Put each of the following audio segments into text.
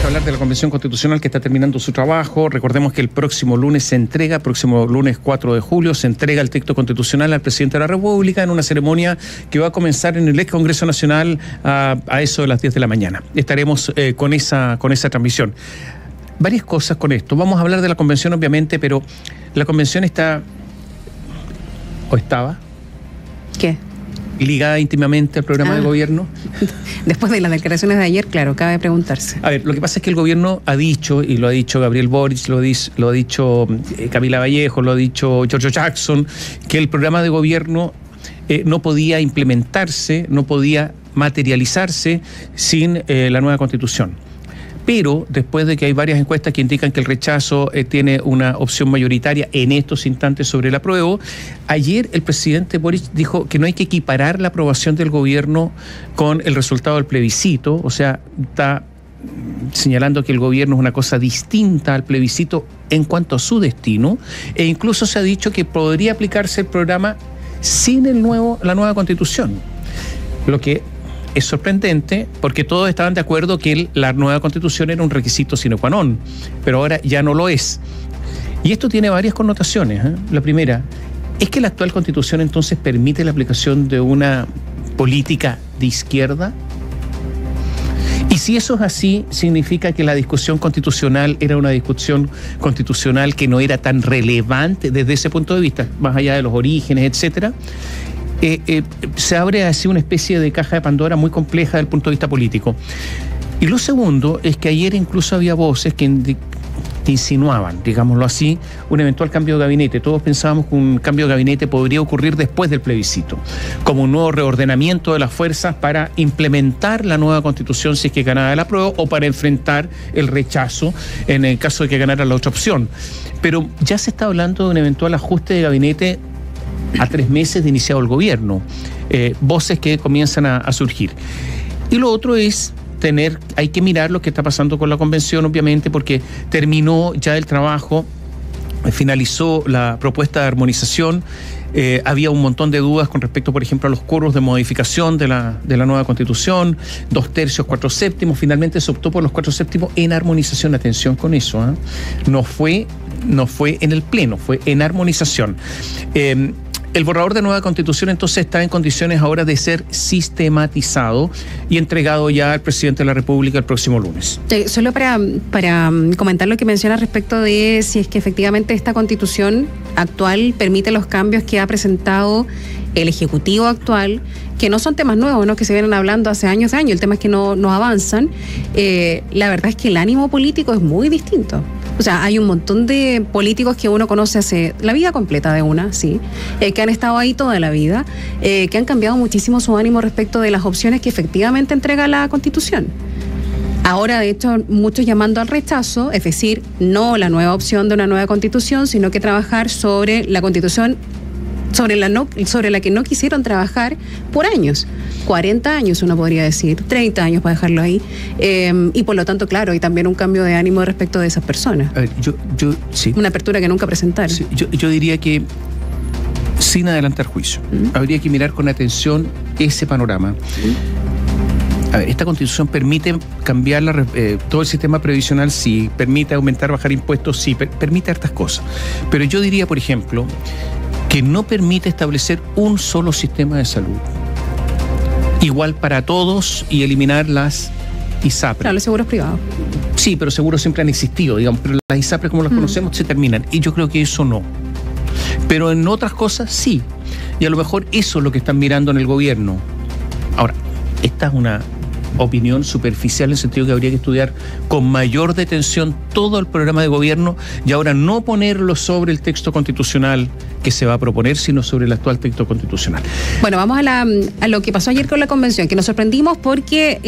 que hablar de la Convención Constitucional que está terminando su trabajo. Recordemos que el próximo lunes se entrega, próximo lunes 4 de julio, se entrega el texto constitucional al presidente de la República en una ceremonia que va a comenzar en el ex Congreso Nacional a eso de las 10 de la mañana. Estaremos con esa transmisión. Varias cosas con esto. Vamos a hablar de la Convención, obviamente, pero la Convención está, o estaba... ¿Qué? Ligada íntimamente al programa de gobierno. Después de las declaraciones de ayer, claro, cabe preguntarse. A ver, lo que pasa es que el gobierno ha dicho, y lo ha dicho Gabriel Boric, lo ha dicho Camila Vallejo, lo ha dicho Giorgio Jackson, que el programa de gobierno no podía implementarse, no podía materializarse sin la nueva Constitución. Pero después de que hay varias encuestas que indican que el rechazo tiene una opción mayoritaria en estos instantes sobre el apruebo, ayer el presidente Boric dijo que no hay que equiparar la aprobación del gobierno con el resultado del plebiscito, o sea, está señalando que el gobierno es una cosa distinta al plebiscito en cuanto a su destino, e incluso se ha dicho que podría aplicarse el programa sin la nueva Constitución, lo que es sorprendente porque todos estaban de acuerdo que la nueva Constitución era un requisito sine qua non, pero ahora ya no lo es. Y esto tiene varias connotaciones. La primera es que la actual Constitución entonces permite la aplicación de una política de izquierda. Y si eso es así, significa que la discusión constitucional era una discusión constitucional que no era tan relevante desde ese punto de vista, más allá de los orígenes, etcétera. Se abre así una especie de caja de Pandora muy compleja desde el punto de vista político. Y lo segundo es que ayer incluso había voces que insinuaban, digámoslo así, un eventual cambio de gabinete. Todos pensábamos que un cambio de gabinete podría ocurrir después del plebiscito, como un nuevo reordenamiento de las fuerzas para implementar la nueva Constitución si es que ganara el apruebo o para enfrentar el rechazo en el caso de que ganara la otra opción. Pero ya se está hablando de un eventual ajuste de gabinete a 3 meses de iniciado el gobierno, voces que comienzan a surgir. Y lo otro es hay que mirar lo que está pasando con la Convención, obviamente, porque terminó ya el trabajo, finalizó la propuesta de armonización. Había un montón de dudas con respecto, por ejemplo, a los quórums de modificación de la nueva Constitución, 2/3, 4/7. Finalmente se optó por los 4/7 en armonización. Atención con eso, no fue en el Pleno, fue en armonización. El borrador de nueva Constitución entonces está en condiciones ahora de ser sistematizado y entregado ya al presidente de la República el próximo lunes. Solo para comentar lo que menciona respecto de si es que efectivamente esta Constitución actual permite los cambios que ha presentado el Ejecutivo actual, que no son temas nuevos, ¿no?, que se vienen hablando hace años y años, el tema es que no avanzan. La verdad es que el ánimo político es muy distinto. O sea, hay un montón de políticos que uno conoce hace la vida completa de una, sí, que han estado ahí toda la vida, que han cambiado muchísimo su ánimo respecto de las opciones que efectivamente entrega la Constitución. Ahora, de hecho, muchos llamando al rechazo, es decir, no la nueva opción de una nueva Constitución, sino que trabajar sobre la Constitución sobre la que no quisieron trabajar por años, 40 años uno podría decir, 30 años para dejarlo ahí, y por lo tanto, claro, hay también un cambio de ánimo respecto de esas personas. A ver, sí. Una apertura que nunca presentaron. Sí, yo diría que, sin adelantar juicio, habría que mirar con atención ese panorama. A ver, esta Constitución permite cambiar todo el sistema previsional, sí, permite aumentar, bajar impuestos, sí, permite hartas cosas. Pero yo diría, por ejemplo, que no permite establecer un solo sistema de salud igual para todos y eliminar las ISAPRE. Claro, los seguros privados. Sí, pero seguros siempre han existido, digamos, pero las ISAPRE como las conocemos se terminan, y yo creo que eso no. Pero en otras cosas sí, y a lo mejor eso es lo que están mirando en el gobierno. Ahora, esta es una opinión superficial en el sentido que habría que estudiar con mayor detención todo el programa de gobierno y ahora no ponerlo sobre el texto constitucional que se va a proponer, sino sobre el actual texto constitucional. Bueno, vamos a lo que pasó ayer con la Convención, que nos sorprendimos porque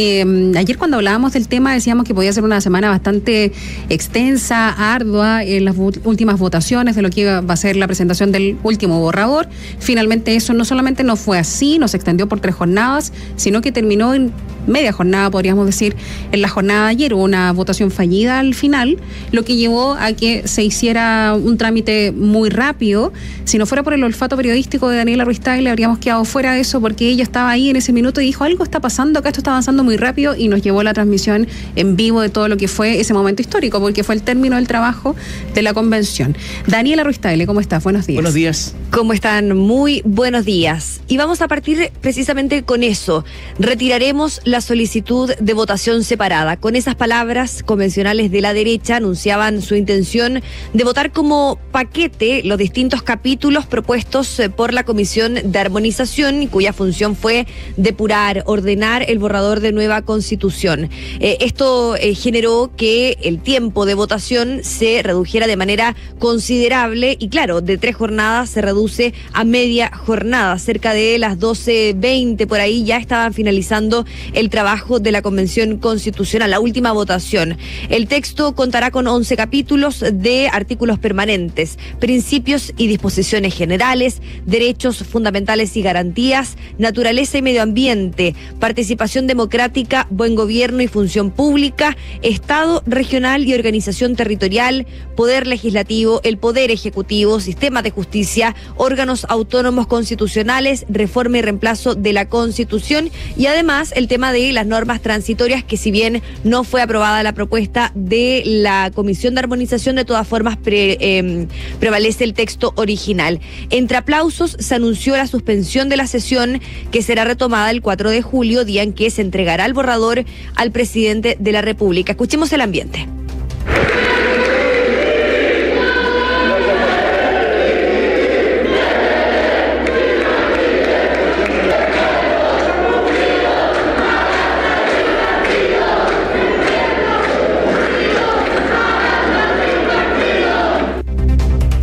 ayer cuando hablábamos del tema decíamos que podía ser una semana bastante extensa, ardua en las últimas votaciones de lo que va a ser la presentación del último borrador. Finalmente eso no solamente no fue así, no se extendió por 3 jornadas, sino que terminó en media jornada, podríamos decir, en la jornada de ayer. Hubo una votación fallida al final, lo que llevó a que se hiciera un trámite muy rápido. Si no fuera por el olfato periodístico de Daniela Ruiz Tagle, habríamos quedado fuera de eso, porque ella estaba ahí en ese minuto y dijo, algo está pasando acá, esto está avanzando muy rápido, y nos llevó la transmisión en vivo de todo lo que fue ese momento histórico, porque fue el término del trabajo de la convención. Daniela Ruiz Tagle, ¿cómo estás? Buenos días. Buenos días. ¿Cómo están? Muy buenos días. Y vamos a partir precisamente con eso. Retiraremos la solicitud de votación separada. Con esas palabras, convencionales de la derecha anunciaban su intención de votar como paquete los distintos capítulos propuestos por la Comisión de Armonización, cuya función fue depurar, ordenar el borrador de nueva Constitución. Esto generó que el tiempo de votación se redujera de manera considerable y, claro, de 3 jornadas se reduce a media jornada. Cerca de las 12:20 por ahí ya estaban finalizando el trabajo de la Convención Constitucional, la última votación. El texto contará con 11 capítulos de artículos permanentes, principios y disposiciones generales, derechos fundamentales y garantías, naturaleza y medio ambiente, participación democrática, buen gobierno y función pública, Estado regional y organización territorial, poder legislativo, el poder ejecutivo, sistema de justicia, órganos autónomos constitucionales, reforma y reemplazo de la Constitución, y además el tema de las normas transitorias, que si bien no fue aprobada la propuesta de la Comisión de Armonización, de todas formas prevalece el texto original. Entre aplausos se anunció la suspensión de la sesión, que será retomada el 4 de julio, día en que se entregará el borrador al presidente de la República. Escuchemos el ambiente.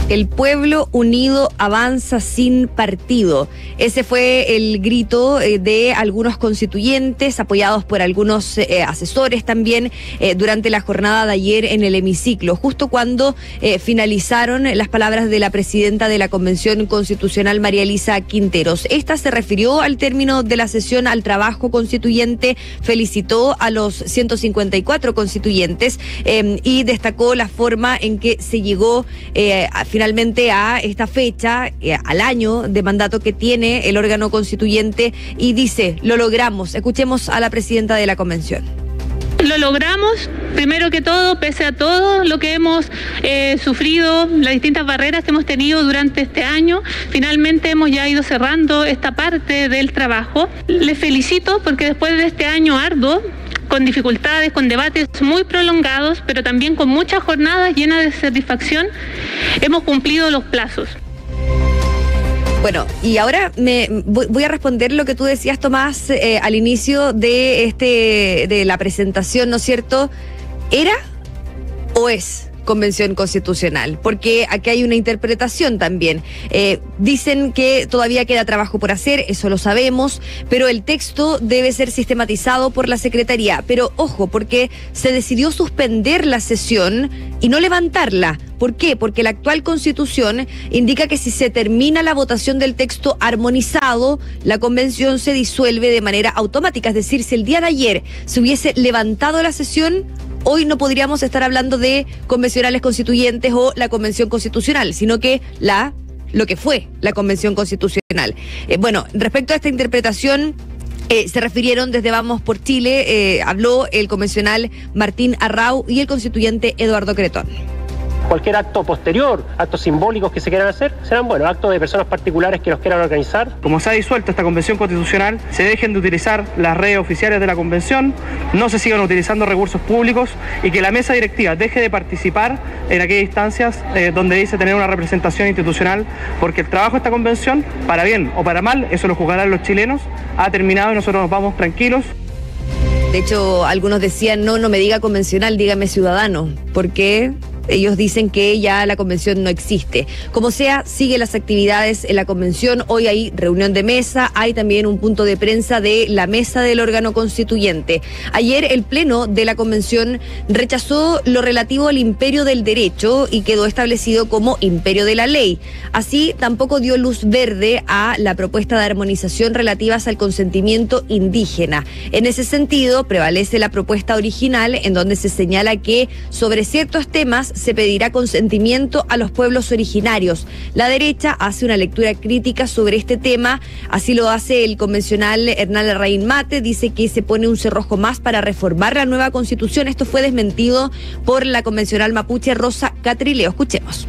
El pueblo unido avanza sin partido. Ese fue el grito de algunos constituyentes, apoyados por algunos asesores también, durante la jornada de ayer en el hemiciclo, justo cuando finalizaron las palabras de la presidenta de la Convención Constitucional, María Elisa Quinteros. Esta se refirió al término de la sesión, al trabajo constituyente, felicitó a los 154 constituyentes y destacó la forma en que se llegó finalmente a esta fecha, al año de mandato que tiene el órgano constituyente, y dice, lo logramos. Escuchemos a la presidenta de la convención. Lo logramos, primero que todo, pese a todo lo que hemos sufrido, las distintas barreras que hemos tenido durante este año. Finalmente hemos ya ido cerrando esta parte del trabajo. Les felicito porque después de este año arduo, con dificultades, con debates muy prolongados, pero también con muchas jornadas llenas de satisfacción, hemos cumplido los plazos. Bueno, y ahora voy a responder lo que tú decías, Tomás, al inicio de la presentación, ¿no es cierto? ¿Era o es Convención Constitucional? Porque aquí hay una interpretación también. Dicen que todavía queda trabajo por hacer, eso lo sabemos, pero el texto debe ser sistematizado por la Secretaría. Pero ojo, porque se decidió suspender la sesión y no levantarla. ¿Por qué? Porque la actual Constitución indica que si se termina la votación del texto armonizado, la Convención se disuelve de manera automática. Es decir, si el día de ayer se hubiese levantado la sesión, hoy no podríamos estar hablando de convencionales constituyentes o la Convención Constitucional, sino que lo que fue la Convención Constitucional. Bueno, respecto a esta interpretación, se refirieron desde Vamos por Chile, habló el convencional Martín Arrau y el constituyente Eduardo Cretón. Cualquier acto posterior, actos simbólicos que se quieran hacer, serán actos de personas particulares que los quieran organizar. Como se ha disuelto esta convención constitucional, se dejen de utilizar las redes oficiales de la convención, no se sigan utilizando recursos públicos y que la mesa directiva deje de participar en aquellas instancias donde dice tener una representación institucional, porque el trabajo de esta convención, para bien o para mal, eso lo juzgarán los chilenos, ha terminado y nosotros nos vamos tranquilos. De hecho, algunos decían, no me diga convencional, dígame ciudadano, porque ellos dicen que ya la convención no existe. Como sea, siguen las actividades en la convención. Hoy hay reunión de mesa, hay también un punto de prensa de la mesa del órgano constituyente. Ayer el pleno de la convención rechazó lo relativo al imperio del derecho y quedó establecido como imperio de la ley. Así, tampoco dio luz verde a la propuesta de armonización relativas al consentimiento indígena. En ese sentido, prevalece la propuesta original en donde se señala que sobre ciertos temas se pedirá consentimiento a los pueblos originarios. La derecha hace una lectura crítica sobre este tema, así lo hace el convencional Hernán Larraín Mate, dice que se pone un cerrojo más para reformar la nueva constitución. Esto fue desmentido por la convencional mapuche Rosa Catrileo. Escuchemos.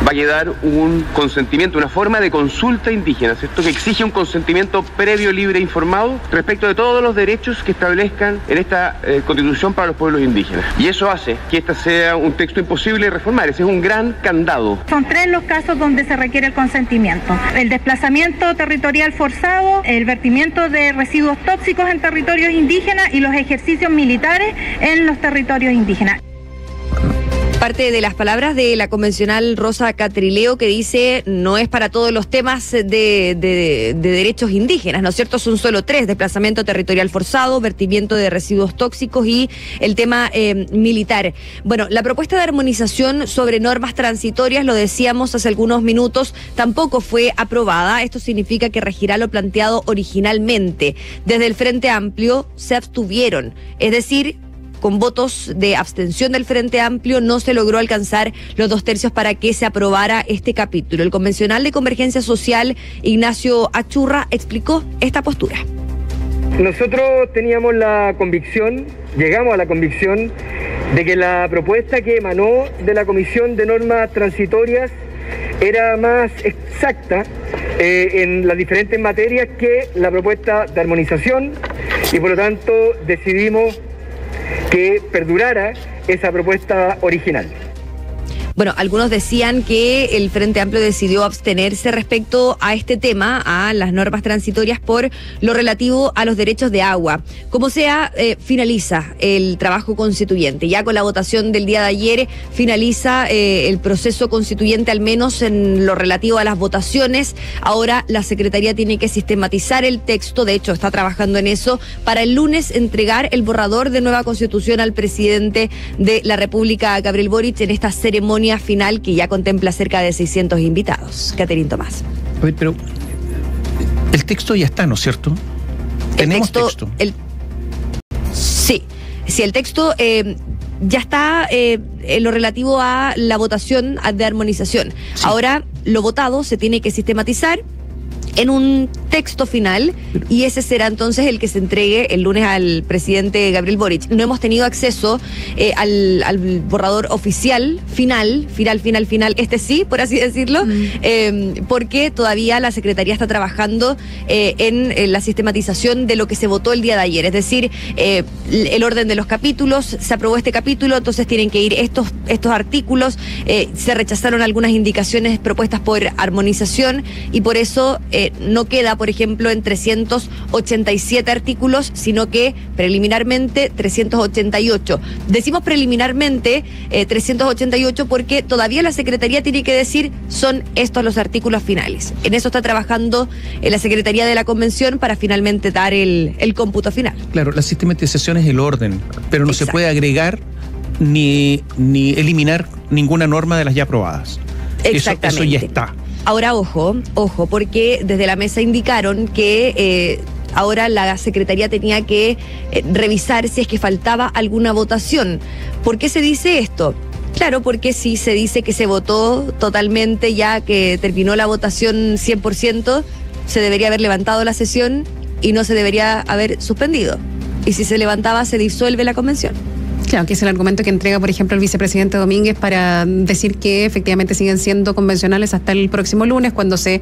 Va a quedar un consentimiento, una forma de consulta indígena, ¿cierto? Que exige un consentimiento previo, libre e informado respecto de todos los derechos que establezcan en esta constitución para los pueblos indígenas. Y eso hace que este sea un texto imposible de reformar. Ese es un gran candado. Son 3 los casos donde se requiere el consentimiento: el desplazamiento territorial forzado, el vertimiento de residuos tóxicos en territorios indígenas y los ejercicios militares en los territorios indígenas. Parte de las palabras de la convencional Rosa Catrileo, que dice no es para todos los temas de derechos indígenas, ¿no es cierto? Son solo 3: desplazamiento territorial forzado, vertimiento de residuos tóxicos y el tema militar. Bueno, la propuesta de armonización sobre normas transitorias, lo decíamos hace algunos minutos, tampoco fue aprobada. Esto significa que regirá lo planteado originalmente. Desde el Frente Amplio se abstuvieron, es decir, con votos de abstención del Frente Amplio no se logró alcanzar los 2/3 para que se aprobara este capítulo. El convencional de Convergencia Social, Ignacio Achurra, explicó esta postura. Nosotros teníamos la convicción, llegamos a la convicción de que la propuesta que emanó de la Comisión de Normas Transitorias era más exacta en las diferentes materias que la propuesta de armonización, y por lo tanto decidimos que perdurara esa propuesta original. Bueno, algunos decían que el Frente Amplio decidió abstenerse respecto a este tema, a las normas transitorias, por lo relativo a los derechos de agua. Como sea, finaliza el trabajo constituyente. Ya con la votación del día de ayer finaliza el proceso constituyente, al menos en lo relativo a las votaciones. Ahora la Secretaría tiene que sistematizar el texto, de hecho está trabajando en eso, para el lunes entregar el borrador de nueva constitución al presidente de la República, Gabriel Boric, en esta ceremonia final que ya contempla cerca de 600 invitados. Caterín Tomás. Pero el texto ya está, ¿no es cierto? Tenemos texto. Sí, el texto ya está en lo relativo a la votación de armonización. Sí. Ahora lo votado se tiene que sistematizar en un texto final y ese será entonces el que se entregue el lunes al presidente Gabriel Boric. No hemos tenido acceso al borrador oficial, final, este sí, por así decirlo, porque todavía la Secretaría está trabajando en la sistematización de lo que se votó el día de ayer, es decir, el orden de los capítulos. Se aprobó este capítulo, entonces tienen que ir estos artículos, se rechazaron algunas indicaciones propuestas por armonización y por eso no queda, por ejemplo, en 387 artículos, sino que preliminarmente 388. Decimos preliminarmente 388 porque todavía la Secretaría tiene que decir son estos los artículos finales. En eso está trabajando la Secretaría de la Convención para finalmente dar el cómputo final. Claro, la sistematización es el orden, pero no se puede agregar ni eliminar ninguna norma de las ya aprobadas. Exactamente. Eso ya está. Ahora, ojo, porque desde la mesa indicaron que ahora la Secretaría tenía que revisar si es que faltaba alguna votación. ¿Por qué se dice esto? Claro, porque si se dice que se votó totalmente, ya que terminó la votación 100%, se debería haber levantado la sesión y no se debería haber suspendido. Y si se levantaba, se disuelve la convención. Claro, que es el argumento que entrega, por ejemplo, el vicepresidente Domínguez para decir que efectivamente siguen siendo convencionales hasta el próximo lunes, cuando se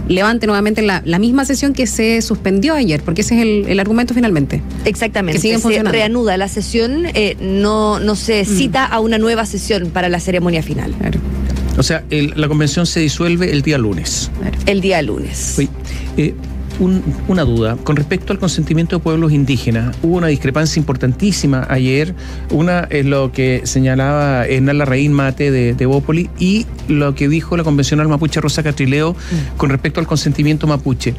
levante nuevamente la misma sesión que se suspendió ayer, porque ese es el argumento finalmente. Exactamente, que se reanuda la sesión, no se cita a una nueva sesión para la ceremonia final. Claro. O sea, la convención se disuelve el día lunes. Claro. El día lunes. Oye, una duda. Con respecto al consentimiento de pueblos indígenas, hubo una discrepancia importantísima ayer. Una es lo que señalaba Hernán Larraín Mate de Bópoli y lo que dijo la convencional mapuche Rosa Catrileo con respecto al consentimiento mapuche.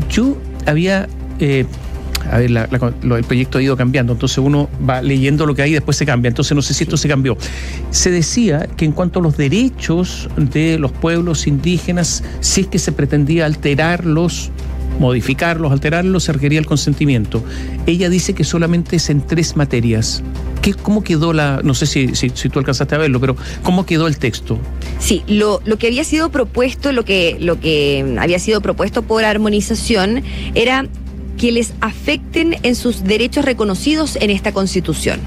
Yo había... el proyecto ha ido cambiando, entonces uno va leyendo lo que hay y después se cambia, entonces no sé si esto se cambió. Se decía que en cuanto a los derechos de los pueblos indígenas, si es que se pretendía alterarlos, modificarlos, alterarlos, se requería el consentimiento. Ella dice que solamente es en 3 materias. ¿Cómo quedó no sé si tú alcanzaste a verlo, pero cómo quedó el texto? Sí, lo que había sido propuesto, lo que había sido propuesto por armonización era que les afecten en sus derechos reconocidos en esta Constitución.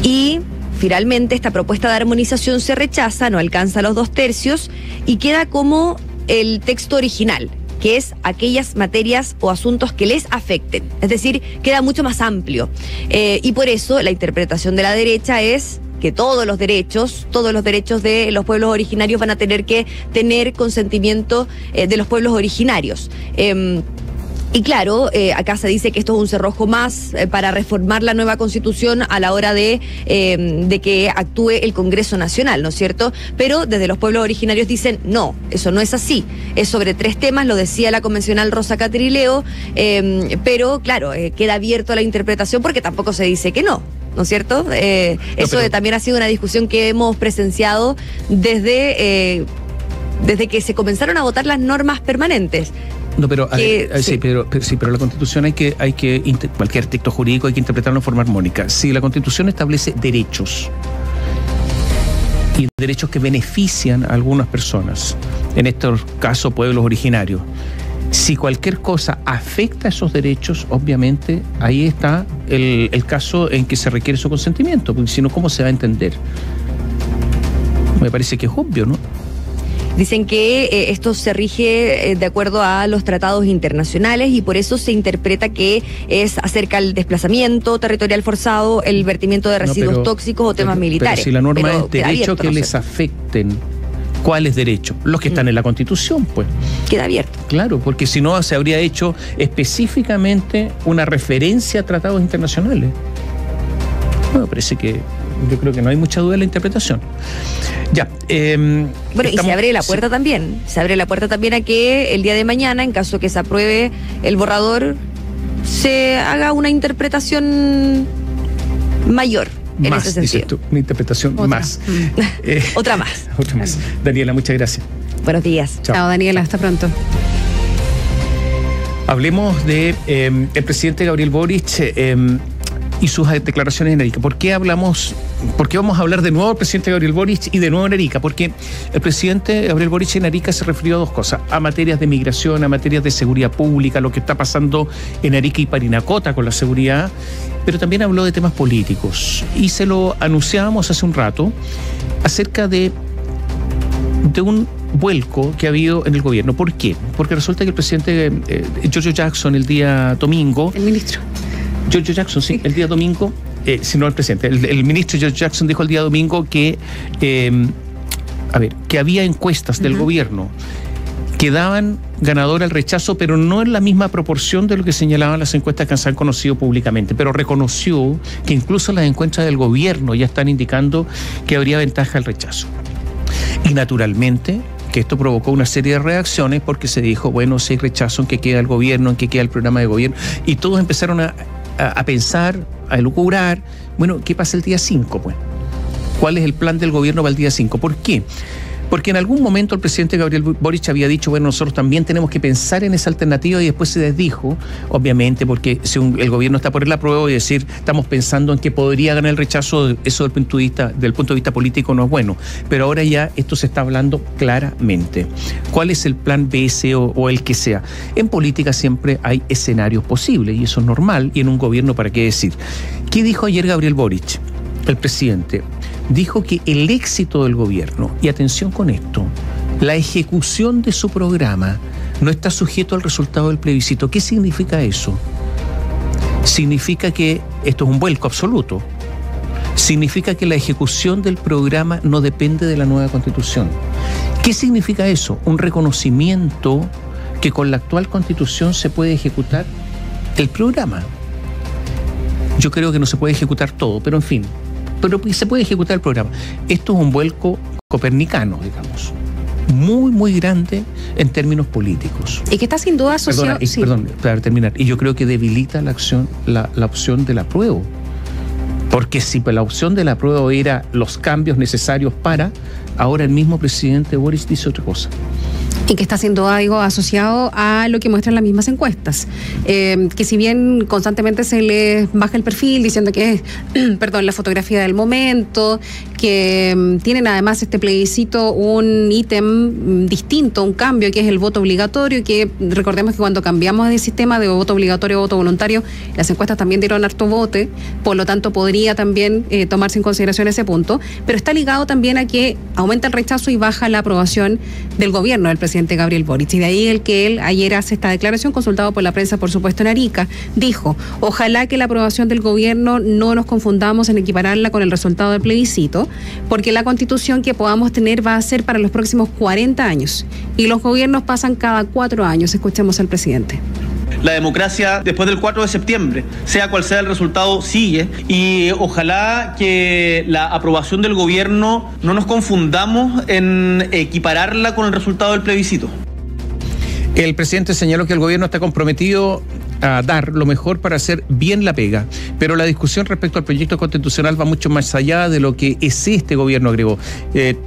Y finalmente esta propuesta de armonización se rechaza, no alcanza los 2/3 y queda como el texto original, que es aquellas materias o asuntos que les afecten. Es decir, queda mucho más amplio. Y por eso la interpretación de la derecha es que todos los derechos de los pueblos originarios van a tener que tener consentimiento de los pueblos originarios. Y claro, acá se dice que esto es un cerrojo más para reformar la nueva Constitución a la hora de que actúe el Congreso Nacional, ¿no es cierto? Pero desde los pueblos originarios dicen, no, eso no es así. Es sobre 3 temas, lo decía la convencional Rosa Catrileo, pero claro, queda abierto a la interpretación porque tampoco se dice que no. ¿No es cierto? También ha sido una discusión que hemos presenciado desde que se comenzaron a votar las normas permanentes. No, pero pero la Constitución cualquier texto jurídico hay que interpretarlo en forma armónica. Si la Constitución establece derechos y derechos que benefician a algunas personas, en estos casos pueblos originarios, si cualquier cosa afecta a esos derechos, obviamente ahí está el caso en que se requiere su consentimiento, porque si no, ¿cómo se va a entender? Me parece que es obvio, ¿no? Dicen que esto se rige de acuerdo a los tratados internacionales y por eso se interpreta que es acerca del desplazamiento territorial forzado, el vertimiento de residuos tóxicos o temas militares. Pero si la norma es derecho que les afecten, ¿cuáles derechos? Los que están en la Constitución, pues. Queda abierto. Claro, porque si no se habría hecho específicamente una referencia a tratados internacionales. Bueno, parece que yo creo que no hay mucha duda en la interpretación. Ya. Bueno, y se abre la puerta también. Se abre la puerta también a que el día de mañana, en caso que se apruebe el borrador, se haga una interpretación mayor. En ese sentido. Dices tú, una interpretación más. Otra más. Otra más. Daniela, muchas gracias. Buenos días. Chao, Daniela, hasta pronto. Hablemos de el presidente Gabriel Boric y sus declaraciones en Arica. ¿Por qué vamos a hablar de nuevo del presidente Gabriel Boric y de nuevo en Arica? Porque el presidente Gabriel Boric en Arica se refirió a 2 cosas, a materias de migración, a materias de seguridad pública, lo que está pasando en Arica y Parinacota con la seguridad, pero también habló de temas políticos. Y se lo anunciábamos hace un rato acerca de un vuelco que ha habido en el gobierno. ¿Por qué? Porque resulta que el presidente Giorgio Jackson el día domingo... El ministro. Giorgio Jackson, sí, el día domingo, no el presidente, el ministro Giorgio Jackson dijo el día domingo que había encuestas del gobierno que daban ganador al rechazo, pero no en la misma proporción de lo que señalaban las encuestas que se han conocido públicamente, pero reconoció que incluso las encuestas del gobierno ya están indicando que habría ventaja al rechazo. Y naturalmente que esto provocó una serie de reacciones porque se dijo, bueno, si hay rechazo, en qué queda el gobierno, en qué queda el programa de gobierno, y todos empezaron a pensar, a elucubrar, bueno, ¿qué pasa el día 5? Pues? ¿Cuál es el plan del gobierno para el día 5? ¿Por qué? Porque en algún momento el presidente Gabriel Boric había dicho, bueno, nosotros también tenemos que pensar en esa alternativa y después se desdijo, obviamente, porque si el gobierno está por el apruebo y decir, estamos pensando en que podría ganar el rechazo, eso del punto de vista político no es bueno. Pero ahora ya esto se está hablando claramente. ¿Cuál es el plan B, C o el que sea? En política siempre hay escenarios posibles y eso es normal, y en un gobierno, ¿para qué decir? ¿Qué dijo ayer Gabriel Boric, el presidente? Dijo que el éxito del gobierno, y atención con esto, la ejecución de su programa no está sujeto al resultado del plebiscito. ¿Qué significa eso? Significa que esto es un vuelco absoluto. Significa que la ejecución del programa no depende de la nueva Constitución. ¿Qué significa eso? Un reconocimiento que con la actual Constitución se puede ejecutar el programa. Yo creo que no se puede ejecutar todo, pero en fin, pero se puede ejecutar el programa. Esto es un vuelco copernicano, digamos, muy, muy grande en términos políticos. Y que está sin duda asociado... Perdón, para terminar. Y yo creo que debilita la opción del apruebo. Porque si la opción del apruebo era los cambios necesarios para, ahora el mismo presidente Boric dice otra cosa. Y que está siendo algo asociado a lo que muestran las mismas encuestas. Que si bien constantemente se les baja el perfil diciendo que es, la fotografía del momento, que tienen además este plebiscito un ítem distinto, un cambio, que es el voto obligatorio, que recordemos que cuando cambiamos de sistema de voto obligatorio a voto voluntario, las encuestas también dieron harto voto, por lo tanto podría también tomarse en consideración ese punto, pero está ligado también a que aumenta el rechazo y baja la aprobación del gobierno del presidente Gabriel Boric. Y de ahí el que él ayer hace esta declaración, consultado por la prensa, por supuesto, en Arica, dijo: ojalá que la aprobación del gobierno no nos confundamos en equipararla con el resultado del plebiscito, porque la constitución que podamos tener va a ser para los próximos 40 años y los gobiernos pasan cada 4 años. Escuchemos al presidente. La democracia después del 4 de septiembre, sea cual sea el resultado, sigue, y ojalá que la aprobación del gobierno no nos confundamos en equipararla con el resultado del plebiscito. El presidente señaló que el gobierno está comprometido a dar lo mejor para hacer bien la pega, pero la discusión respecto al proyecto constitucional va mucho más allá de lo que es este gobierno, agregó,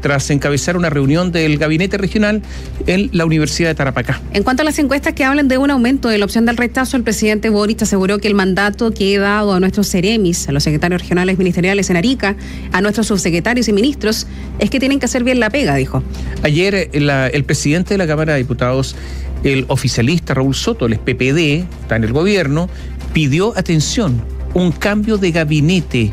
tras encabezar una reunión del gabinete regional en la Universidad de Tarapacá. En cuanto a las encuestas que hablan de un aumento de la opción del rechazo, el presidente Boric aseguró que el mandato que he dado a nuestros seremis, a los secretarios regionales ministeriales en Arica, a nuestros subsecretarios y ministros, es que tienen que hacer bien la pega, dijo. Ayer el presidente de la Cámara de Diputados, el oficialista Raúl Soto, el PPD, está en el gobierno, pidió atención, un cambio de gabinete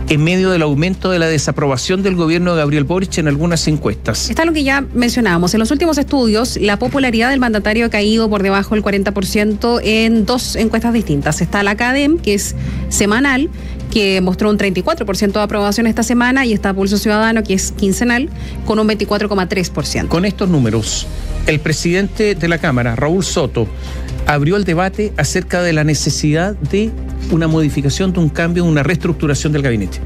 en medio del aumento de la desaprobación del gobierno de Gabriel Boric en algunas encuestas. Está lo que ya mencionábamos. En los últimos estudios, la popularidad del mandatario ha caído por debajo del 40% en 2 encuestas distintas. Está la CADEM, que es semanal, que mostró un 34% de aprobación esta semana, y está Pulso Ciudadano, que es quincenal, con un 24,3%. Con estos números, el presidente de la Cámara, Raúl Soto, abrió el debate acerca de la necesidad de una modificación, de un cambio, una reestructuración del gabinete.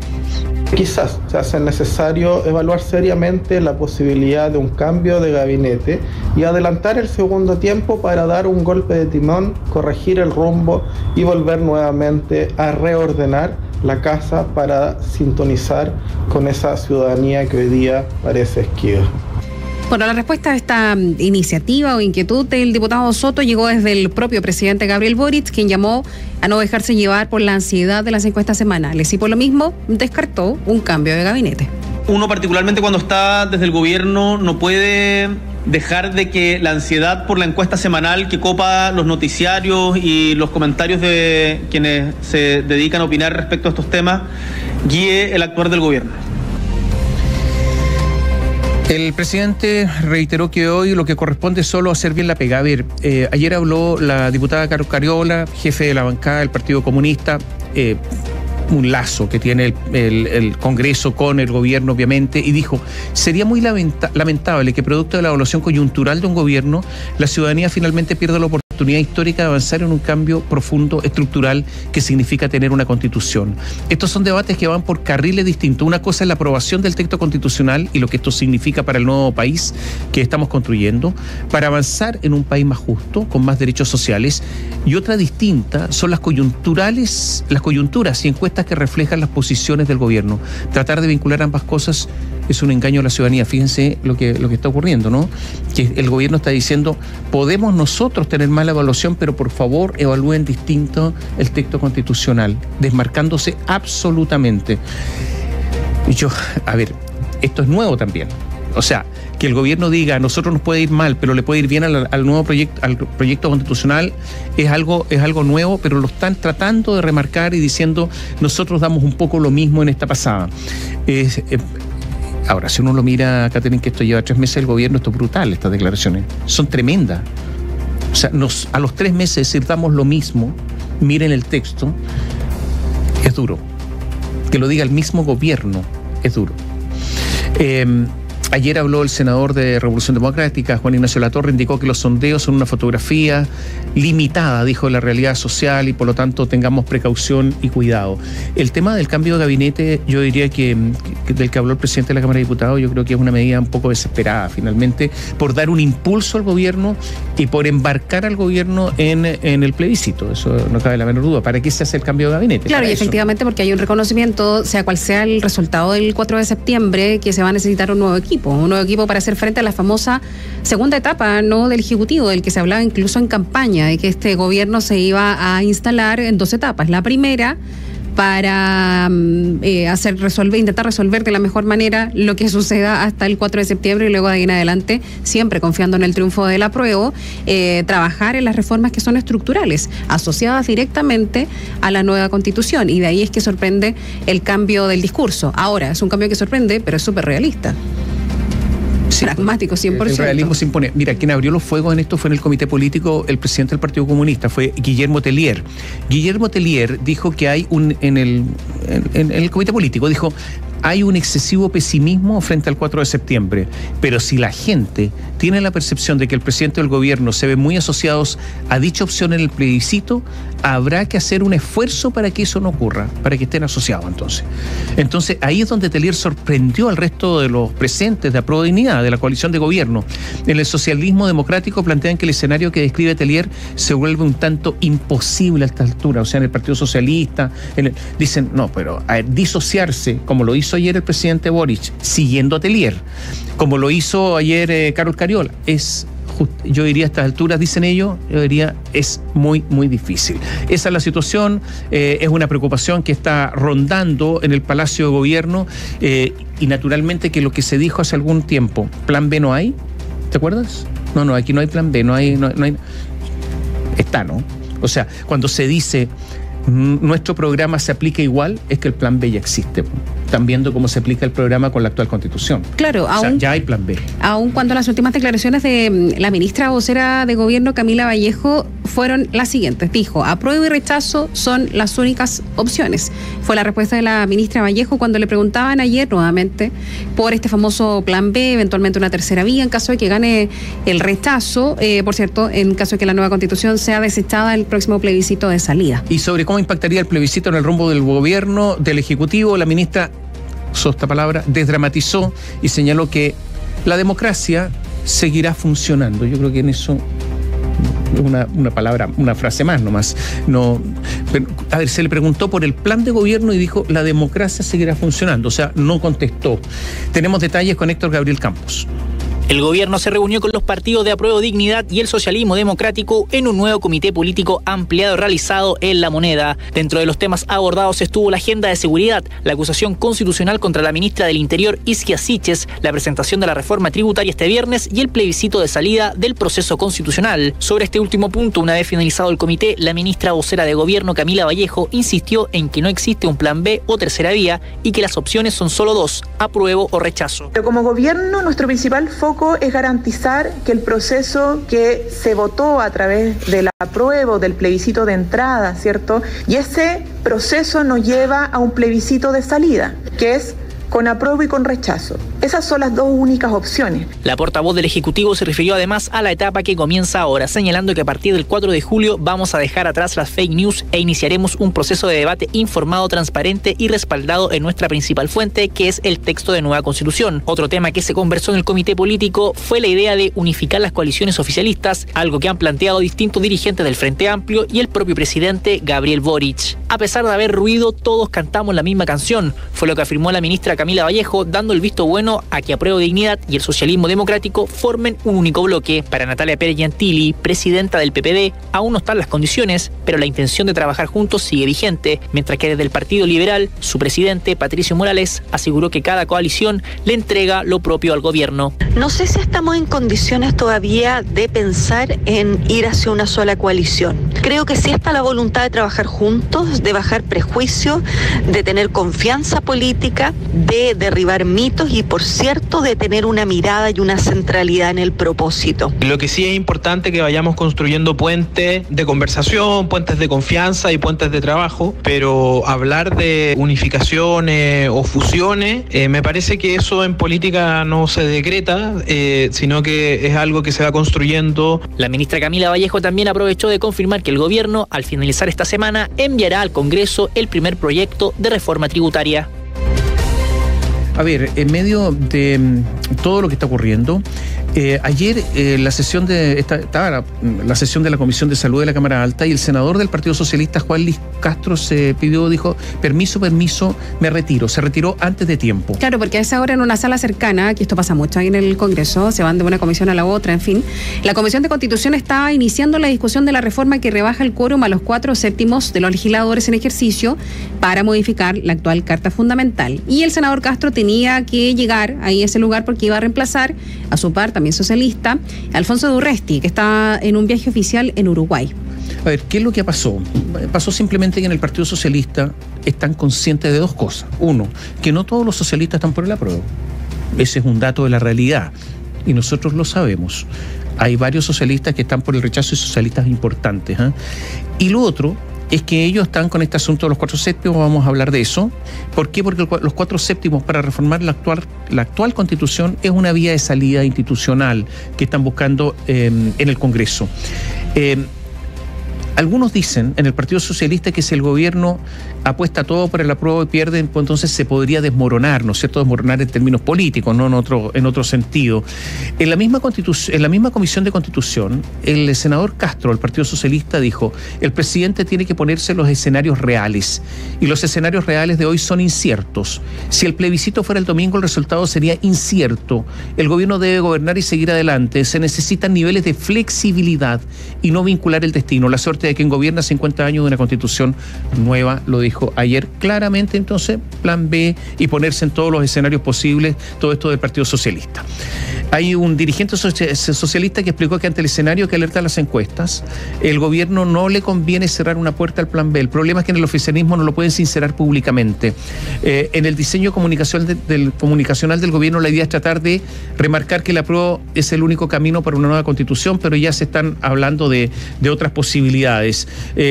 Quizás se hace necesario evaluar seriamente la posibilidad de un cambio de gabinete y adelantar el segundo tiempo para dar un golpe de timón, corregir el rumbo y volver nuevamente a reordenar la casa para sintonizar con esa ciudadanía que hoy día parece esquiva. Bueno, la respuesta a esta iniciativa o inquietud del diputado Soto llegó desde el propio presidente Gabriel Boric, quien llamó a no dejarse llevar por la ansiedad de las encuestas semanales y por lo mismo descartó un cambio de gabinete. Uno particularmente cuando está desde el gobierno no puede dejar de que la ansiedad por la encuesta semanal que copa los noticiarios y los comentarios de quienes se dedican a opinar respecto a estos temas guíe el actuar del gobierno. El presidente reiteró que hoy lo que corresponde es solo hacer bien la pega. A ver, ayer habló la diputada Carol Cariola, jefe de la bancada del Partido Comunista, un lazo que tiene el Congreso con el gobierno, obviamente, y dijo: sería muy lamentable que producto de la evaluación coyuntural de un gobierno, la ciudadanía finalmente pierda la oportunidad histórica de avanzar en un cambio profundo, estructural, que significa tener una constitución. Estos son debates que van por carriles distintos. Una cosa es la aprobación del texto constitucional y lo que esto significa para el nuevo país que estamos construyendo, para avanzar en un país más justo, con más derechos sociales, y otra distinta son las coyunturas y encuestas que reflejan las posiciones del gobierno. Tratar de vincular ambas cosas es un engaño a la ciudadanía. Fíjense lo que está ocurriendo, ¿no? Que el gobierno está diciendo: podemos nosotros tener mala evaluación, pero por favor evalúen distinto el texto constitucional, desmarcándose absolutamente. Y a ver, esto es nuevo también. O sea, que el gobierno diga: a nosotros nos puede ir mal, pero le puede ir bien al nuevo proyecto, al proyecto constitucional, es algo nuevo, pero lo están tratando de remarcar y diciendo: nosotros damos un poco lo mismo en esta pasada. Ahora, si uno lo mira, Catherine, que esto lleva 3 meses el gobierno, esto es brutal, estas declaraciones son tremendas. O sea, a los 3 meses decir damos lo mismo, miren el texto, es duro. Que lo diga el mismo gobierno, es duro. Ayer habló el senador de Revolución Democrática, Juan Ignacio Latorre, indicó que los sondeos son una fotografía limitada, dijo, de la realidad social y por lo tanto tengamos precaución y cuidado. El tema del cambio de gabinete, yo diría que del que habló el presidente de la Cámara de Diputados, yo creo que es una medida un poco desesperada finalmente por dar un impulso al gobierno y por embarcar al gobierno en el plebiscito. Eso no cabe la menor duda. ¿Para qué se hace el cambio de gabinete? Claro, y efectivamente porque hay un reconocimiento, sea cual sea el resultado del 4 de septiembre, que se va a necesitar un nuevo equipo para hacer frente a la famosa segunda etapa, ¿no?, del Ejecutivo, del que se hablaba incluso en campaña, de que este gobierno se iba a instalar en 2 etapas. La primera, para intentar resolver de la mejor manera lo que suceda hasta el 4 de septiembre y luego de ahí en adelante, siempre confiando en el triunfo del apruebo, trabajar en las reformas que son estructurales, asociadas directamente a la nueva Constitución, y de ahí es que sorprende el cambio del discurso. Ahora, es un cambio que sorprende, pero es súper realista. Sí, pragmático, 100%. El realismo se impone. Mira, quien abrió los fuegos en esto fue en el comité político el presidente del Partido Comunista, fue Guillermo Tellier. Guillermo Tellier dijo que hay en el comité político, dijo, hay un excesivo pesimismo frente al 4 de septiembre, pero si la gente tiene la percepción de que el presidente del gobierno se ve muy asociados a dicha opción en el plebiscito, habrá que hacer un esfuerzo para que eso no ocurra, para que estén asociados entonces ahí es donde Tellier sorprendió al resto de los presentes de Apruebo Dignidad, de la coalición de gobierno. En el socialismo democrático plantean que el escenario que describe Tellier se vuelve un tanto imposible a esta altura, o sea, en el Partido Socialista, dicen, no, pero a ver, disociarse, como lo hizo ayer el presidente Boric, siguiendo a Tellier, como lo hizo ayer Carol Cariola, yo diría a estas alturas, dicen ellos, yo diría es muy, muy difícil. Esa es la situación, es una preocupación que está rondando en el Palacio de Gobierno y naturalmente que lo que se dijo hace algún tiempo, plan B no hay, ¿te acuerdas? No, aquí no hay plan B, no hay. Está, ¿no? O sea, cuando se dice nuestro programa se aplica igual, es que el plan B ya existe. Están viendo cómo se aplica el programa con la actual Constitución. Claro, ya hay plan B. Aun cuando las últimas declaraciones de la ministra vocera de Gobierno, Camila Vallejo, fueron las siguientes. Dijo, apruebo y rechazo son las únicas opciones. Fue la respuesta de la ministra Vallejo cuando le preguntaban ayer nuevamente por este famoso plan B, eventualmente una tercera vía en caso de que gane el rechazo, por cierto, en caso de que la nueva Constitución sea desechada el próximo plebiscito de salida. Y sobre cómo impactaría el plebiscito en el rumbo del gobierno, del Ejecutivo, la ministra usó esta palabra, desdramatizó y señaló que la democracia seguirá funcionando. Yo creo que en eso una palabra, una frase más nomás. No, pero, a ver, se le preguntó por el plan de gobierno y dijo la democracia seguirá funcionando, o sea, no contestó. Tenemos detalles con Héctor Gabriel Campos. El gobierno se reunió con los partidos de Apruebo Dignidad y el socialismo democrático en un nuevo comité político ampliado realizado en La Moneda. Dentro de los temas abordados estuvo la agenda de seguridad, la acusación constitucional contra la ministra del Interior, Isquia Siches, la presentación de la reforma tributaria este viernes y el plebiscito de salida del proceso constitucional. Sobre este último punto, una vez finalizado el comité, la ministra vocera de Gobierno, Camila Vallejo, insistió en que no existe un plan B o tercera vía y que las opciones son solo dos, apruebo o rechazo. Pero como gobierno, nuestro principal foco es garantizar que el proceso que se votó a través del apruebo, del plebiscito de entrada, ¿cierto? Y ese proceso nos lleva a un plebiscito de salida, que es con apruebo y con rechazo. Esas son las dos únicas opciones. La portavoz del Ejecutivo se refirió además a la etapa que comienza ahora, señalando que a partir del 4 de julio vamos a dejar atrás las fake news e iniciaremos un proceso de debate informado, transparente y respaldado en nuestra principal fuente, que es el texto de nueva Constitución. Otro tema que se conversó en el comité político fue la idea de unificar las coaliciones oficialistas, algo que han planteado distintos dirigentes del Frente Amplio y el propio presidente Gabriel Boric. A pesar de haber ruido, todos cantamos la misma canción, fue lo que afirmó la ministra Camila Vallejo, dando el visto bueno a que Apruebo Dignidad y el socialismo democrático formen un único bloque. Para Natalia Pérez Gentili, presidenta del PPD, aún no están las condiciones, pero la intención de trabajar juntos sigue vigente, mientras que desde el Partido Liberal, su presidente, Patricio Morales, aseguró que cada coalición le entrega lo propio al gobierno. No sé si estamos en condiciones todavía de pensar en ir hacia una sola coalición. Creo que sí está la voluntad de trabajar juntos, de bajar prejuicios, de tener confianza política, de derribar mitos y, por por cierto, de tener una mirada y una centralidad en el propósito. Lo que sí es importante que vayamos construyendo puentes de conversación, puentes de confianza y puentes de trabajo, pero hablar de unificaciones o fusiones, me parece que eso en política no se decreta, sino que es algo que se va construyendo. La ministra Camila Vallejo también aprovechó de confirmar que el gobierno, al finalizar esta semana, enviará al Congreso el primer proyecto de reforma tributaria. A ver, en medio de todo lo que está ocurriendo, ayer la sesión estaba la sesión de la Comisión de Salud de la Cámara Alta y el senador del Partido Socialista, Juan Luis Castro, dijo, permiso, me retiro. Se retiró antes de tiempo. Claro, porque a esa hora en una sala cercana, que esto pasa mucho ahí en el Congreso, se van de una comisión a la otra, en fin, la Comisión de Constitución estaba iniciando la discusión de la reforma que rebaja el quórum a los 4/7 de los legisladores en ejercicio para modificar la actual Carta Fundamental. Y el senador Castro tenía que llegar ahí a ese lugar porque iba a reemplazar a su par, también socialista, Alfonso Durresti, que está en un viaje oficial en Uruguay. A ver, ¿qué es lo que pasó? Pasó simplemente que en el Partido Socialista están conscientes de dos cosas. Uno, que no todos los socialistas están por el apruebo. Ese es un dato de la realidad y nosotros lo sabemos. Hay varios socialistas que están por el rechazo y socialistas importantes. Y lo otro es que ellos están con este asunto de los 4/7, vamos a hablar de eso. ¿Por qué? Porque los 4/7 para reformar la actual Constitución es una vía de salida institucional que están buscando en el Congreso. Algunos dicen en el Partido Socialista que si el gobierno apuesta todo por el apruebo y pierde, pues entonces se podría desmoronar, ¿no es cierto? Desmoronar en términos políticos, no en otro sentido. En la misma Comisión de Constitución, el senador Castro, del Partido Socialista, dijo: el presidente tiene que ponerse los escenarios reales, y los escenarios reales de hoy son inciertos. Si el plebiscito fuera el domingo, el resultado sería incierto. El gobierno debe gobernar y seguir adelante. Se necesitan niveles de flexibilidad y no vincular el destino. La suerte de quien gobierna 50 años de una Constitución nueva, lo dijo ayer claramente. Entonces, plan B y ponerse en todos los escenarios posibles, todo esto del Partido Socialista. Hay un dirigente socialista que explicó que ante el escenario que alerta las encuestas, el gobierno no le conviene cerrar una puerta al plan B. El problema es que en el oficialismo no lo pueden sincerar públicamente. En el diseño comunicacional del gobierno, la idea es tratar de remarcar que el apruebo es el único camino para una nueva Constitución, pero ya se están hablando de otras posibilidades.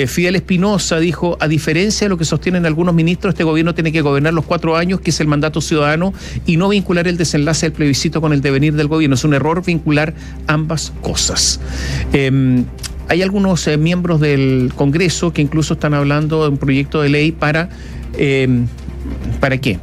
Fidel Espinosa dijo: a diferencia de lo que sostienen algunos ministros, este gobierno tiene que gobernar los 4 años, que es el mandato ciudadano, y no vincular el desenlace del plebiscito con el devenir del gobierno. Es un error vincular ambas cosas. Hay algunos miembros del Congreso que incluso están hablando de un proyecto de ley ¿para qué?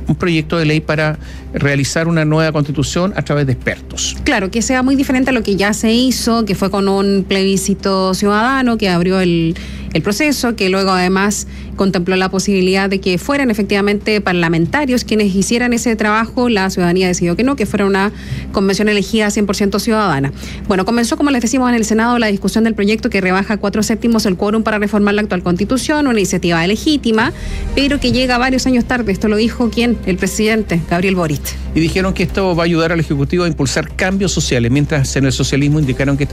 Un proyecto de ley para realizar una nueva Constitución a través de expertos. Claro, que sea muy diferente a lo que ya se hizo, que fue con un plebiscito ciudadano que abrió el proceso, que luego además contempló la posibilidad de que fueran efectivamente parlamentarios quienes hicieran ese trabajo. La ciudadanía decidió que no, que fuera una convención elegida 100% ciudadana. Bueno, comenzó, como les decimos, en el Senado la discusión del proyecto que rebaja 4/7 el quórum para reformar la actual Constitución, una iniciativa legítima, pero que llega varios años tarde. Esto lo dijo ¿quién? El presidente, Gabriel Boric. Y dijeron que esto va a ayudar al Ejecutivo a impulsar cambios sociales, mientras en el socialismo indicaron que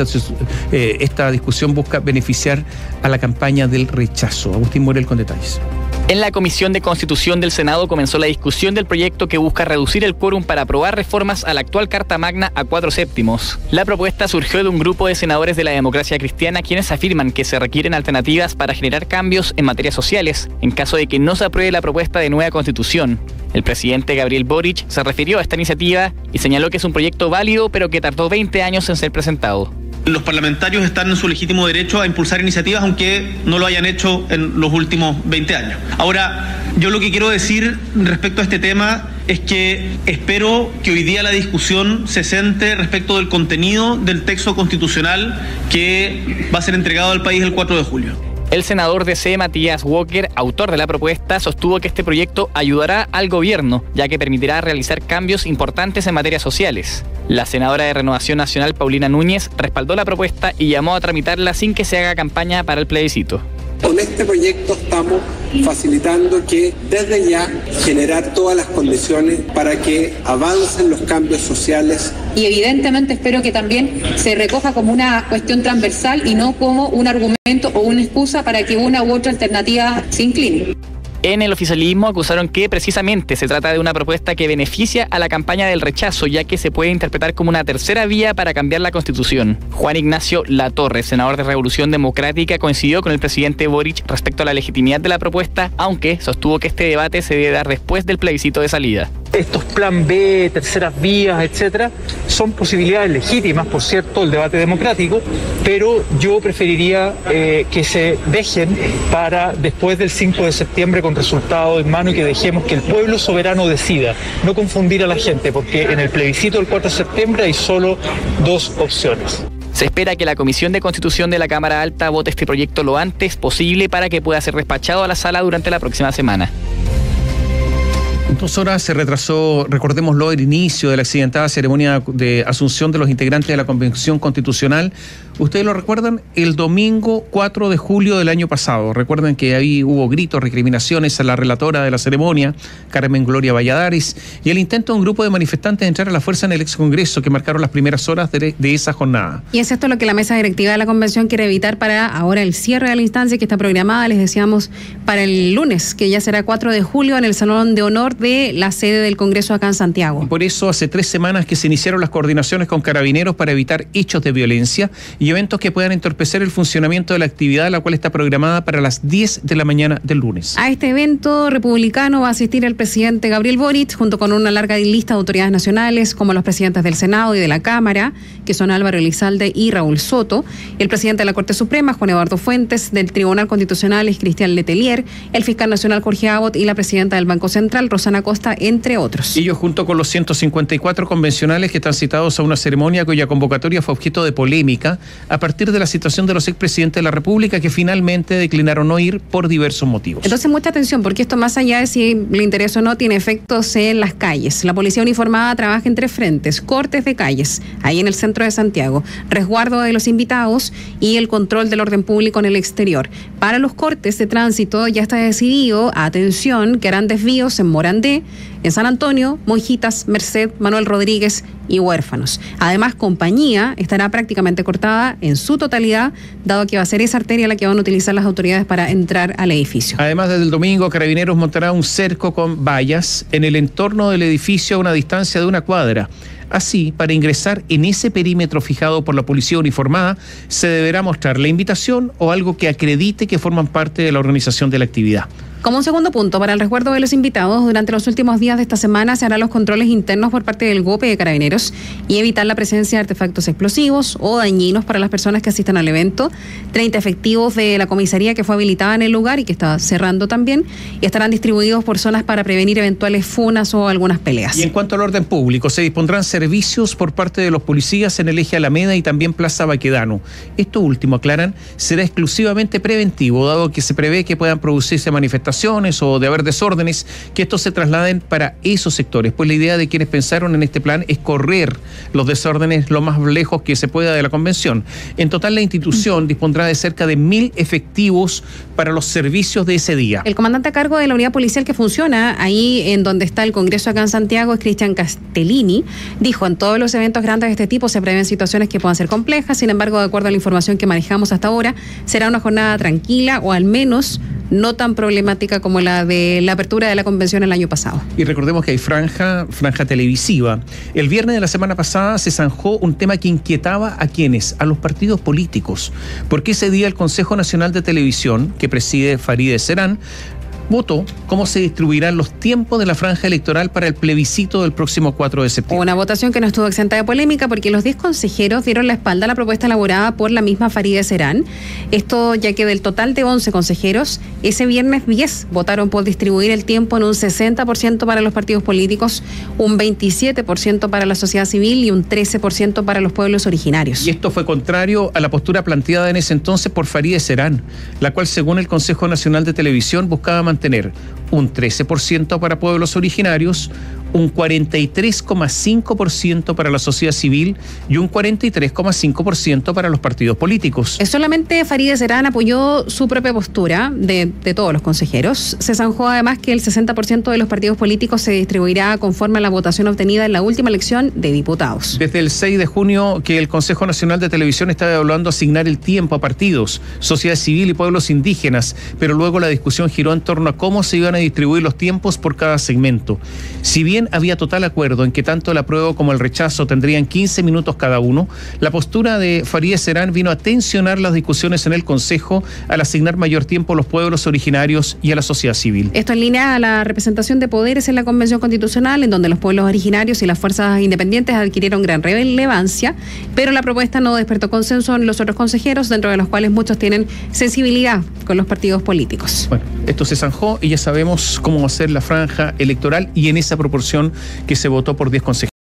esta discusión busca beneficiar a la campaña del rechazo. Agustín Morel con detalles. En la Comisión de Constitución del Senado comenzó la discusión del proyecto que busca reducir el quórum para aprobar reformas a la actual Carta Magna a 4/7. La propuesta surgió de un grupo de senadores de la Democracia Cristiana quienes afirman que se requieren alternativas para generar cambios en materias sociales en caso de que no se apruebe la propuesta de nueva Constitución. El presidente Gabriel Boric se refirió a esta iniciativa y señaló que es un proyecto válido, pero que tardó 20 años en ser presentado. Los parlamentarios están en su legítimo derecho a impulsar iniciativas, aunque no lo hayan hecho en los últimos 20 años. Ahora, yo lo que quiero decir respecto a este tema es que espero que hoy día la discusión se centre respecto del contenido del texto constitucional que va a ser entregado al país el 4 de julio. El senador DC, Matías Walker, autor de la propuesta, sostuvo que este proyecto ayudará al gobierno, ya que permitirá realizar cambios importantes en materias sociales. La senadora de Renovación Nacional, Paulina Núñez, respaldó la propuesta y llamó a tramitarla sin que se haga campaña para el plebiscito. Con este proyecto estamos facilitando que desde ya generar todas las condiciones para que avancen los cambios sociales. Y evidentemente espero que también se recoja como una cuestión transversal y no como un argumento o una excusa para que una u otra alternativa se incline. En el oficialismo acusaron que precisamente se trata de una propuesta que beneficia a la campaña del rechazo, ya que se puede interpretar como una tercera vía para cambiar la Constitución. Juan Ignacio Latorre, senador de Revolución Democrática, coincidió con el presidente Boric respecto a la legitimidad de la propuesta, aunque sostuvo que este debate se debe dar después del plebiscito de salida. Estos plan B, terceras vías, etcétera, son posibilidades legítimas, por cierto, el debate democrático, pero yo preferiría que se dejen para después del 5 de septiembre con resultado en mano y que dejemos que el pueblo soberano decida, no confundir a la gente, porque en el plebiscito del 4 de septiembre hay solo dos opciones. Se espera que la Comisión de Constitución de la Cámara Alta vote este proyecto lo antes posible para que pueda ser despachado a la sala durante la próxima semana. 2 horas se retrasó, recordémoslo, el inicio de la accidentada ceremonia de asunción de los integrantes de la Convención Constitucional. Ustedes lo recuerdan, el domingo 4 de julio del año pasado. Recuerden que ahí hubo gritos, recriminaciones a la relatora de la ceremonia, Carmen Gloria Valladares, y el intento de un grupo de manifestantes de entrar a la fuerza en el excongreso que marcaron las primeras horas de esa jornada. Y es esto lo que la mesa directiva de la Convención quiere evitar para ahora el cierre de la instancia que está programada, les decíamos, para el lunes, que ya será 4 de julio en el Salón de Honor de la sede del Congreso acá en Santiago. Y por eso hace 3 semanas que se iniciaron las coordinaciones con Carabineros para evitar hechos de violencia y eventos que puedan entorpecer el funcionamiento de la actividad, la cual está programada para las 10 de la mañana del lunes. A este evento republicano va a asistir el presidente Gabriel Boric, junto con una larga lista de autoridades nacionales, como los presidentes del Senado y de la Cámara, que son Álvaro Elizalde y Raúl Soto, el presidente de la Corte Suprema, Juan Eduardo Fuentes, del Tribunal Constitucional, es Cristian Letelier, el fiscal nacional Jorge Abbott y la presidenta del Banco Central, Rosana Costa, entre otros. Ellos, junto con los 154 convencionales que están citados a una ceremonia cuya convocatoria fue objeto de polémica a partir de la situación de los expresidentes de la República que finalmente declinaron no ir por diversos motivos. Entonces, mucha atención, porque esto, más allá de si le interesa o no, tiene efectos en las calles. La policía uniformada trabaja en 3 frentes: cortes de calles, ahí en el centro de Santiago, resguardo de los invitados y el control del orden público en el exterior. Para los cortes de tránsito ya está decidido, atención, que harán desvíos en Morandé, en San Antonio, Monjitas, Merced, Manuel Rodríguez y Huérfanos. Además, Compañía estará prácticamente cortada en su totalidad, dado que va a ser esa arteria la que van a utilizar las autoridades para entrar al edificio. Además, desde el domingo, Carabineros montará un cerco con vallas en el entorno del edificio a una distancia de 1 cuadra. Así, para ingresar en ese perímetro fijado por la policía uniformada, se deberá mostrar la invitación o algo que acredite que forman parte de la organización de la actividad. Como un segundo punto, para el resguardo de los invitados, durante los últimos días de esta semana se harán los controles internos por parte del GOPE de Carabineros y evitar la presencia de artefactos explosivos o dañinos para las personas que asistan al evento. 30 efectivos de la comisaría que fue habilitada en el lugar y que está cerrando también, y estarán distribuidos por zonas para prevenir eventuales funas o algunas peleas. Y en cuanto al orden público, se dispondrán servicios por parte de los policías en el eje Alameda y también Plaza Baquedano. Esto último, aclaran, será exclusivamente preventivo, dado que se prevé que puedan producirse manifestaciones o de haber desórdenes, que estos se trasladen para esos sectores, pues la idea de quienes pensaron en este plan es correr los desórdenes lo más lejos que se pueda de la convención. En total, la institución dispondrá de cerca de 1.000 efectivos para los servicios de ese día. El comandante a cargo de la unidad policial que funciona ahí en donde está el Congreso acá en Santiago es Cristian Castellini. Dijo, en todos los eventos grandes de este tipo se prevén situaciones que puedan ser complejas, sin embargo, de acuerdo a la información que manejamos hasta ahora, será una jornada tranquila o al menos no tan problemática como la de la apertura de la convención el año pasado. Y recordemos que hay franja televisiva. El viernes de la semana pasada se zanjó un tema que inquietaba a quienes, a los partidos políticos, porque ese día el Consejo Nacional de Televisión, que preside Farideh Serán, votó cómo se distribuirán los tiempos de la franja electoral para el plebiscito del próximo 4 de septiembre. Una votación que no estuvo exenta de polémica porque los 10 consejeros dieron la espalda a la propuesta elaborada por la misma Farideh Serán. Esto ya que del total de 11 consejeros, ese viernes 10 votaron por distribuir el tiempo en un 60% para los partidos políticos, un 27% para la sociedad civil y un 13% para los pueblos originarios. Y esto fue contrario a la postura planteada en ese entonces por Farideh Serán, la cual, según el Consejo Nacional de Televisión, buscaba mantener un 13% para pueblos originarios, un 43,5% para la sociedad civil y un 43,5% para los partidos políticos. Solamente Farideh Serán apoyó su propia postura de todos los consejeros. Se zanjó además que el 60% de los partidos políticos se distribuirá conforme a la votación obtenida en la última elección de diputados. Desde el 6 de junio que el Consejo Nacional de Televisión estaba evaluando asignar el tiempo a partidos, sociedad civil y pueblos indígenas, pero luego la discusión giró en torno a cómo se iban a distribuir los tiempos por cada segmento. Si bien había total acuerdo en que tanto el apruebo como el rechazo tendrían 15 minutos cada uno, la postura de Farideh Serán vino a tensionar las discusiones en el Consejo al asignar mayor tiempo a los pueblos originarios y a la sociedad civil. Esto en línea a la representación de poderes en la Convención Constitucional, en donde los pueblos originarios y las fuerzas independientes adquirieron gran relevancia, pero la propuesta no despertó consenso en los otros consejeros, dentro de los cuales muchos tienen sensibilidad con los partidos políticos. Bueno, esto se zanjó y ya sabemos cómo va a ser la franja electoral y en esa proporción que se votó por 10 consejeros.